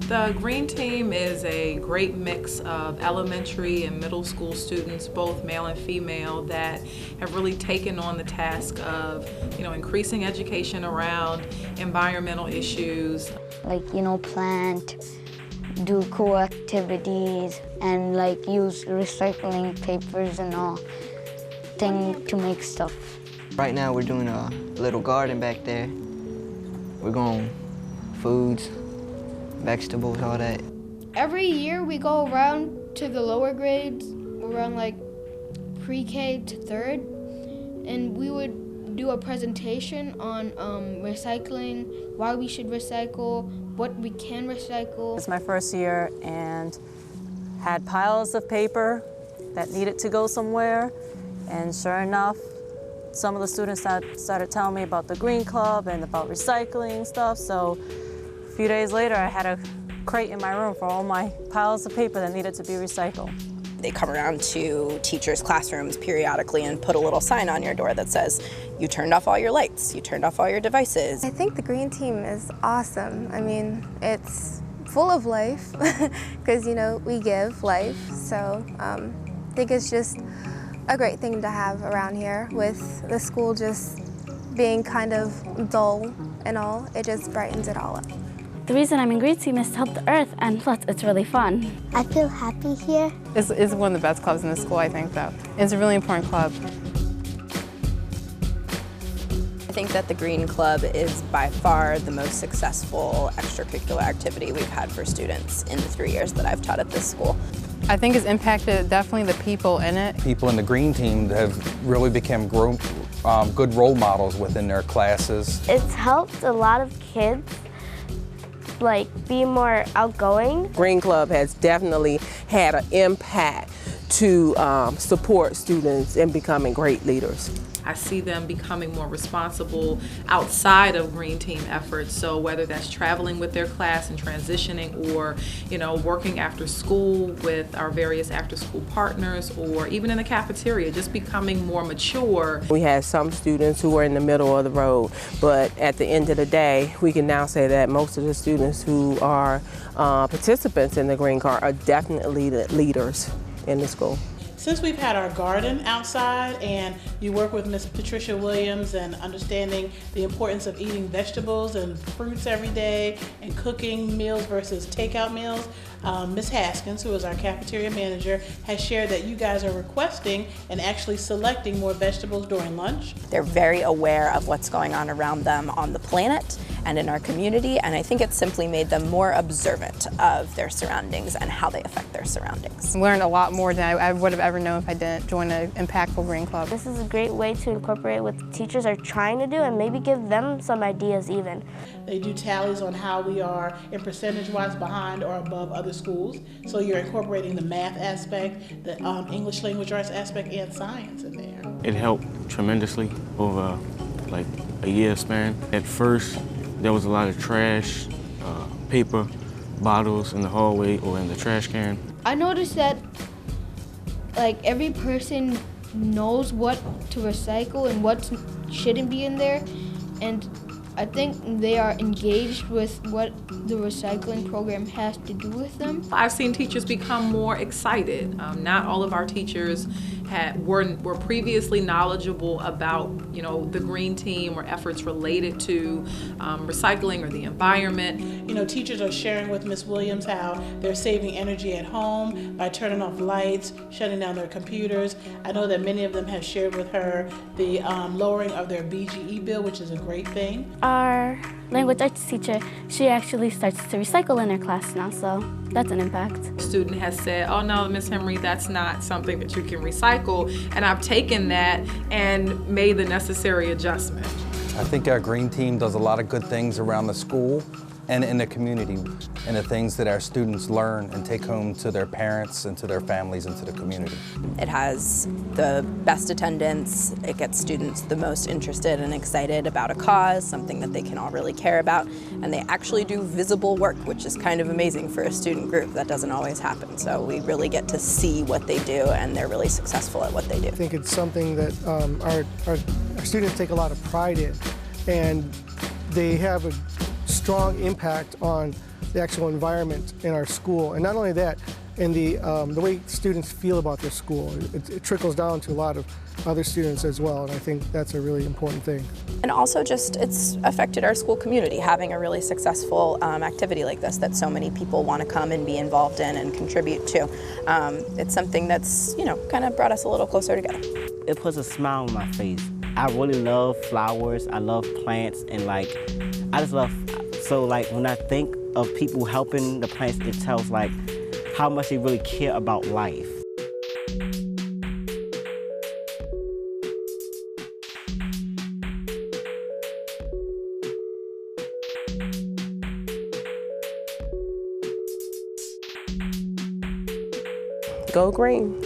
The Green Team is a great mix of elementary and middle school students, both male and female, that have really taken on the task of, increasing education around environmental issues. Like, plant, do cool activities, and use recycling papers and all thing to make stuff. Right now we're doing a little garden back there. We're growing foods, vegetables, all that. Every year we go around to the lower grades, around pre-K to third, and we would do a presentation on recycling, why we should recycle, what we can recycle. It's my first year and had piles of paper that needed to go somewhere, and sure enough, some of the students started telling me about the Green Club and about recycling stuff, so a few days later I had a crate in my room for all my piles of paper that needed to be recycled. They come around to teachers' classrooms periodically and put a litlittle sign on your door that says, you turned off all your lights, you turned off all your devices. I think the Green Team is awesome. I mean, it's full of life because, we give life. So I think it's just a great thing to have around here with the school just being kind of dull and all. It just brightens it all up. The reason I'm in Green Team is to help the earth, and plus it's really fun. I feel happy here. It's one of the best clubs in the school, I think, though. It's a really important club. I think that the Green Club is by far the most successful extracurricular activity we've had for students in the 3 years that I've taught at this school. I think it's impacted definitely the people in it. People in the Green Team have really become good role models within their classes. It's helped a lot of kids be more outgoing. Green Club has definitely had an impact to support students in becoming great leaders. I see them becoming more responsible outside of Green Team efforts. So whether that's traveling with their class and transitioning, or working after school with our various after-school partners, or even in the cafeteria, just becoming more mature. We had some students who were in the middle of the road, but at the end of the day, we can now say that most of the students who are participants in the Green Card are definitely the leaders in the school. Since we've had our garden outside and you work with Miss Patricia Williams and understanding the importance of eating vegetables and fruits every day and cooking meals versus takeout meals, Miss Haskins, who is our cafeteria manager, has shared that you guys are requesting and actually selecting more vegetables during lunch. They're very aware of what's going on around them on the planet and in our community, and I think it's simply made them more observant of their surroundings and how they affect their surroundings. I learned a lot more than I would have ever known if I didn't join an impactful Green Club. This is a great way to incorporate what teachers are trying to do and maybe give them some ideas even. They do tallies on how we are in percentage-wise behind or above other schools. So you're incorporating the math aspect, the English language arts aspect, and science in there. It helped tremendously over a year span. At first, there was a lot of trash, paper, bottles in the hallway or in the trash can. I noticed that every person knows what to recycle and what shouldn't be in there, and I think they are engaged with what the recycling program has to do with them. I've seen teachers become more excited. Not all of our teachers were previously knowledgeable about the Green Team or efforts related to recycling or the environment. Teachers are sharing with Ms. Williams how they're saving energy at home by turning off lights, shutting down their computers. I know that many of them have shared with her the lowering of their BGE bill, which is a great thing. Our language arts teacher, she actually starts to recycle in her class now, so that's an impact. A student has said, oh no, Miss Henry, that's not something that you can recycle, and I've taken that and made the necessary adjustment. I think our Green Team does a lot of good things around the school and in the community, and the things that our students learn and take home to their parents and to their families and to the community. It has the best attendance. It gets students the most interested and excited about a cause, something that they can all really care about, and they actually do visible work, which is kind of amazing for a student group. That doesn't always happen, so we really get to see what they do, and they're really successful at what they do. I think it's something that our students take a lot of pride in, and they have a strong impact on the actual environment in our school. And not only that, in the way students feel about their school. It trickles down to a lot of other students as well, and I think that's a really important thing. And also just it's affected our school community, having a really successful activity like this that so many people want to come and be involved in and contribute to. It's something that's, you know, kind of brought us a little closer together. It puts a smile on my face. I really love flowers, I love plants, and like, I just love, so like when I think of people helping the plants, it tells like how much they really care about life. Go green.